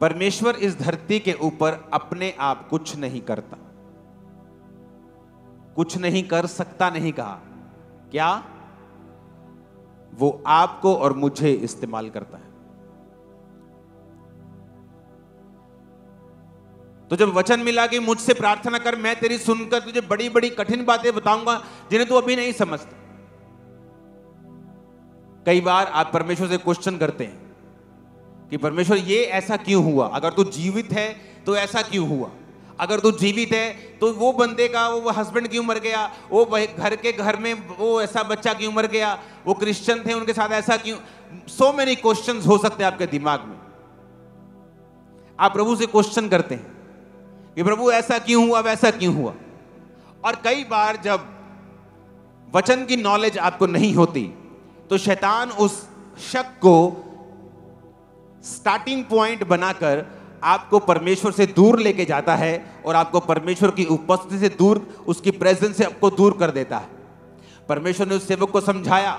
परमेश्वर इस धरती के ऊपर अपने आप कुछ नहीं करता, कुछ नहीं कर सकता नहीं कहा, क्या? वो आपको और मुझे इस्तेमाल करता है। तो जब वचन मिला कि मुझसे प्रार्थना कर, मैं तेरी सुनकर तुझे बड़ी बड़ी कठिन बातें बताऊंगा जिन्हें तू अभी नहीं समझता। कई बार आप परमेश्वर से क्वेश्चन करते हैं कि परमेश्वर ये ऐसा क्यों हुआ? अगर तू जीवित है तो ऐसा क्यों हुआ? अगर तू जीवित है तो वो बंदे का वो हस्बैंड क्यों मर गया? वो घर में वो ऐसा बच्चा क्यों मर गया? वो क्रिश्चियन थे, उनके साथ ऐसा क्यों? सो मेनी क्वेश्चंस हो सकते हैं आपके दिमाग में। आप प्रभु से क्वेश्चन करते हैं कि प्रभु ऐसा क्यों हुआ, वैसा क्यों हुआ? और कई बार जब वचन की नॉलेज आपको नहीं होती तो शैतान उस शक को स्टार्टिंग पॉइंट बनाकर आपको परमेश्वर से दूर लेके जाता है और आपको परमेश्वर की उपस्थिति से दूर, उसकी प्रेजेंस से आपको दूर कर देता है। परमेश्वर ने उस सेवक को समझाया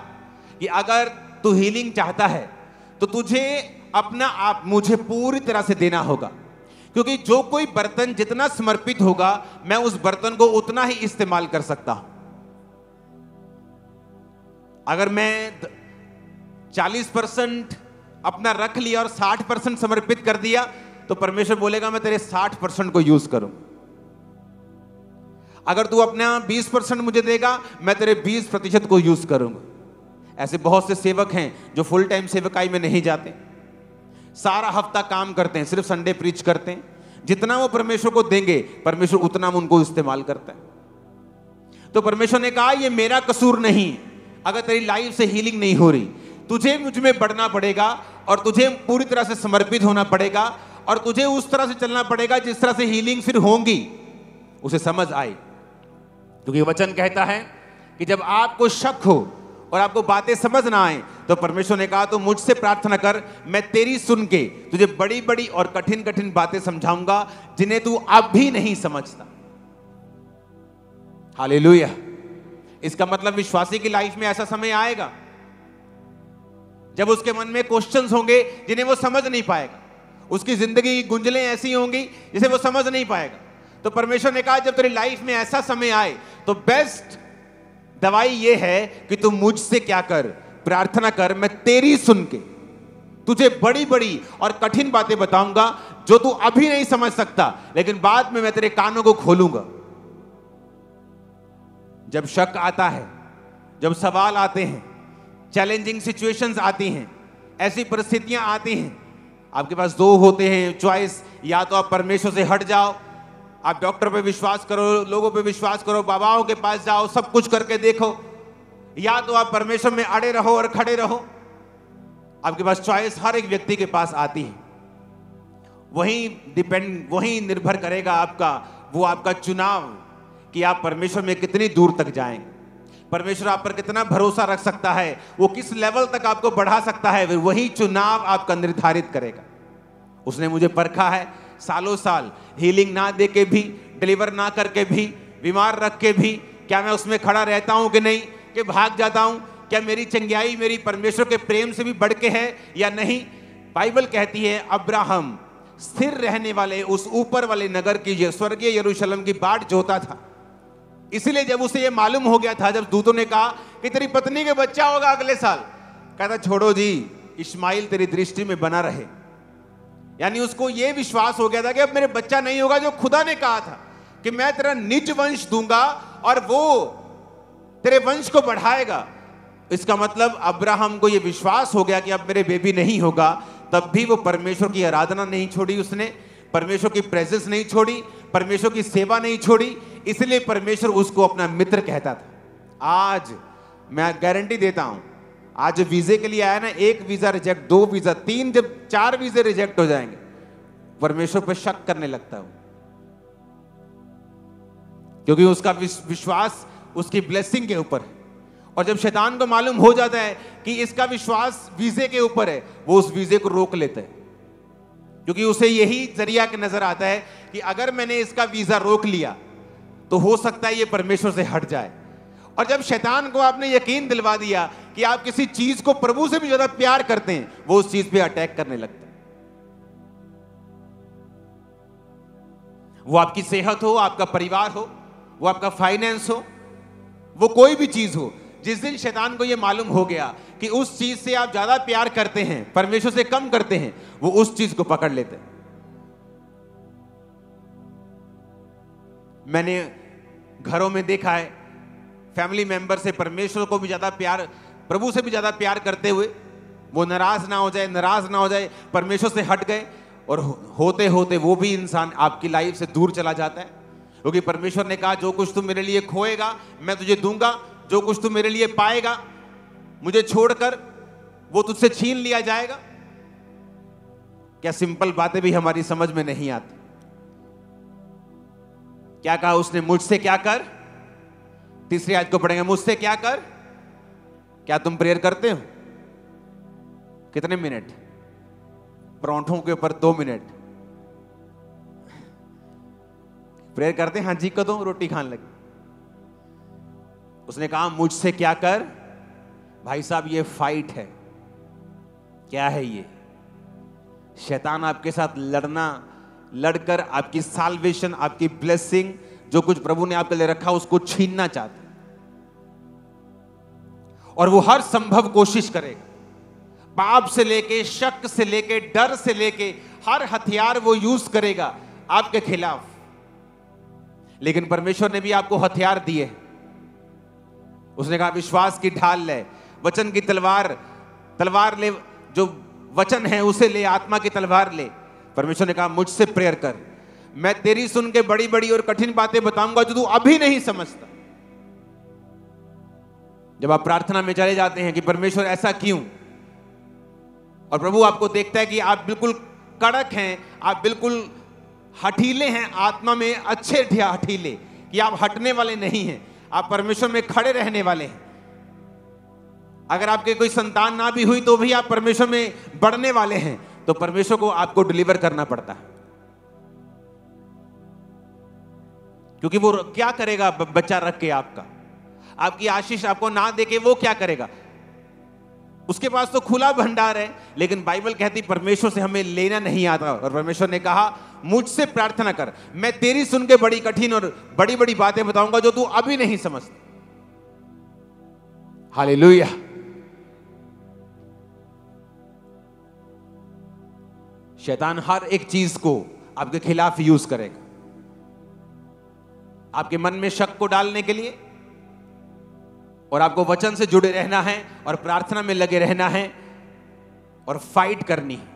कि अगर तू हीलिंग चाहता है तो तुझे अपना आप मुझे पूरी तरह से देना होगा, क्योंकि जो कोई बर्तन जितना समर्पित होगा मैं उस बर्तन को उतना ही इस्तेमाल कर सकता हूं। अगर मैं 40% अपना रख लिया और 60% समर्पित कर दिया तो परमेश्वर बोलेगा मैं तेरे 60% को यूज करूं। अगर तू अपना 20% मुझे देगा मैं तेरे 20% को यूज करूंगा। ऐसे बहुत से सेवक हैं जो फुल टाइम सेवकाई में नहीं जाते, सारा हफ्ता काम करते हैं, सिर्फ संडे प्रीच करते हैं। जितना वो परमेश्वर को देंगे परमेश्वर उतना उनको इस्तेमाल करता है। तो परमेश्वर ने कहा ये मेरा कसूर नहीं, अगर तेरी लाइफ से हीलिंग नहीं हो रही, तुझे मुझ में बढ़ना पड़ेगा और तुझे पूरी तरह से समर्पित होना पड़ेगा और तुझे उस तरह से चलना पड़ेगा जिस तरह से हीलिंग फिर होंगी उसे समझ आए। क्योंकि वचन कहता है कि जब आपको शक हो और आपको बातें समझ ना आए तो परमेश्वर ने कहा तो मुझसे प्रार्थना कर, मैं तेरी सुन के तुझे बड़ी बड़ी और कठिन कठिन बातें समझाऊंगा जिन्हें तू अब भी नहीं समझता। हालेलुया। इसका मतलब विश्वासी की लाइफ में ऐसा समय आएगा जब उसके मन में क्वेश्चंस होंगे जिन्हें वो समझ नहीं पाएगा, उसकी जिंदगी की गुंजलें ऐसी होंगी जिसे वो समझ नहीं पाएगा। तो परमेश्वर ने कहा जब तेरी लाइफ में ऐसा समय आए तो बेस्ट दवाई ये है कि तू मुझसे क्या कर, प्रार्थना कर, मैं तेरी सुन के तुझे बड़ी बड़ी और कठिन बातें बताऊंगा जो तू अभी नहीं समझ सकता, लेकिन बाद में मैं तेरे कानों को खोलूंगा। जब शक आता है, जब सवाल आते हैं, चैलेंजिंग सिचुएशंस आती हैं, ऐसी परिस्थितियां आती हैं, आपके पास दो होते हैं चॉइस, या तो आप परमेश्वर से हट जाओ, आप डॉक्टर पे विश्वास करो, लोगों पे विश्वास करो, बाबाओं के पास जाओ, सब कुछ करके देखो, या तो आप परमेश्वर में अड़े रहो और खड़े रहो। आपके पास चॉइस हर एक व्यक्ति के पास आती है। वही निर्भर करेगा आपका चुनाव कि आप परमेश्वर में कितनी दूर तक जाएंगे। परमेश्वर आप पर कितना भरोसा रख सकता है, वो किस लेवल तक आपको बढ़ा सकता है, वही चुनाव आपका निर्धारित करेगा। उसने मुझे परखा है सालों साल, हीलिंग ना दे के भी, डिलीवर ना करके भी, बीमार रख के भी, क्या मैं उसमें खड़ा रहता हूं कि नहीं, कि भाग जाता हूं, क्या मेरी चंगाई मेरी परमेश्वर के प्रेम से भी बढ़ के है या नहीं। बाइबल कहती है अब्राहम स्थिर रहने वाले उस ऊपर वाले नगर की, स्वर्गीय यरूशलेम की बाट जोता था। इसलिए जब उसे ये मालूम हो गया था, जब दूतों ने कहा कि तेरी पत्नी के बच्चा होगा अगले साल, कहता छोड़ो जी, इस्माइल तेरी दृष्टि में बना रहे। यानी उसको ये विश्वास हो गया था कि अब मेरे बच्चा नहीं होगा, जो खुदा ने कहा था कि मैं तेरा निज वंश दूंगा और वो तेरे वंश को बढ़ाएगा। इसका मतलब अब्राहम को यह विश्वास हो गया कि अब मेरे बेबी नहीं होगा, तब भी वो परमेश्वर की आराधना नहीं छोड़ी, उसने परमेश्वर की प्रेजेंस नहीं छोड़ी, परमेश्वर की सेवा नहीं छोड़ी, इसलिए परमेश्वर उसको अपना मित्र कहता था। आज मैं गारंटी देता हूं, आज वीजे के लिए आया ना, एक वीजा रिजेक्ट, 2 वीजा, 3, जब 4 वीजे रिजेक्ट हो जाएंगे, परमेश्वर पर शक करने लगता हूं, क्योंकि उसका विश्वास उसकी ब्लेसिंग के ऊपर है। और जब शैतान को मालूम हो जाता है कि इसका विश्वास वीजे के ऊपर है, वो उस वीजे को रोक लेता है, क्योंकि उसे यही जरिया के नजर आता है कि अगर मैंने इसका वीजा रोक लिया तो हो सकता है ये परमेश्वर से हट जाए। और जब शैतान को आपने यकीन दिलवा दिया कि आप किसी चीज को प्रभु से भी ज्यादा प्यार करते हैं, वो उस चीज पे अटैक करने लगता है। वो आपकी सेहत हो, आपका परिवार हो, वो आपका फाइनेंस हो, वो कोई भी चीज हो, जिस दिन शैतान को ये मालूम हो गया कि उस चीज से आप ज्यादा प्यार करते हैं, परमेश्वर से कम करते हैं, वो उस चीज को पकड़ लेते हैं। मैंने घरों में देखा है, फैमिली मेंबर से परमेश्वर को भी ज्यादा प्यार, प्रभु से भी ज्यादा प्यार करते हुए वो नाराज ना हो जाए, परमेश्वर से हट गए, और होते होते वो भी इंसान आपकी लाइफ से दूर चला जाता है। क्योंकि परमेश्वर ने कहा, जो कुछ तू मेरे लिए खोएगा मैं तुझे दूंगा, जो कुछ तू मेरे लिए पाएगा मुझे छोड़कर वो तुझसे छीन लिया जाएगा। क्या सिंपल बातें भी हमारी समझ में नहीं आती। क्या कहा उसने? मुझसे क्या कर। तीसरी आयत को पढ़ेंगे, मुझसे क्या कर। क्या तुम प्रेयर करते हो? कितने मिनट? परांठों के ऊपर 2 मिनट प्रेयर करते हैं। हाँ जी को दो, रोटी खाने लगे। उसने कहा मुझसे क्या कर। भाई साहब, ये फाइट है। क्या है ये? शैतान आपके साथ लड़कर आपकी साल्वेशन, आपकी ब्लेसिंग, जो कुछ प्रभु ने आपके लिए रखा उसको छीनना चाहता है, और वो हर संभव कोशिश करेगा। पाप से लेके, शक से लेके, डर से लेके हर हथियार वो यूज करेगा आपके खिलाफ। लेकिन परमेश्वर ने भी आपको हथियार दिए। उसने कहा विश्वास की ढाल ले, वचन की तलवार ले, जो वचन है उसे ले, आत्मा की तलवार ले। परमेश्वर ने कहा मुझसे प्रेयर कर, मैं तेरी सुन के बड़ी बड़ी और कठिन बातें बताऊंगा जो तू अभी नहीं समझता। जब आप प्रार्थना में चले जाते हैं कि परमेश्वर ऐसा क्यों, और प्रभु आपको देखता है कि आप बिल्कुल कड़क हैं, आप बिल्कुल हठीले हैं, आत्मा में अच्छे हठीले, कि आप हटने वाले नहीं हैं, आप परमेश्वर में खड़े रहने वाले हैं। अगर आपके कोई संतान ना भी हुई तो भी आप परमेश्वर में बढ़ने वाले हैं, तो परमेश्वर को आपको डिलीवर करना पड़ता है। क्योंकि वो क्या करेगा बच्चा रख के आपकी आशीष आपको ना देके वो क्या करेगा? उसके पास तो खुला भंडार है। लेकिन बाइबल कहती परमेश्वर से हमें लेना नहीं आता, और परमेश्वर ने कहा मुझसे प्रार्थना कर, मैं तेरी सुन के बड़ी कठिन और बड़ी बड़ी बातें बताऊंगा जो तू अभी नहीं समझता। हालेलुया। शैतान हर एक चीज को आपके खिलाफ यूज करेगा, आपके मन में शक को डालने के लिए, और आपको वचन से जुड़े रहना है और प्रार्थना में लगे रहना है और फाइट करनी है।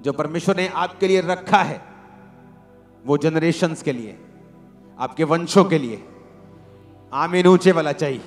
जो परमेश्वर ने आपके लिए रखा है वो जनरेशंस के लिए, आपके वंशों के लिए। आमीन ऊंचे वाला चाहिए।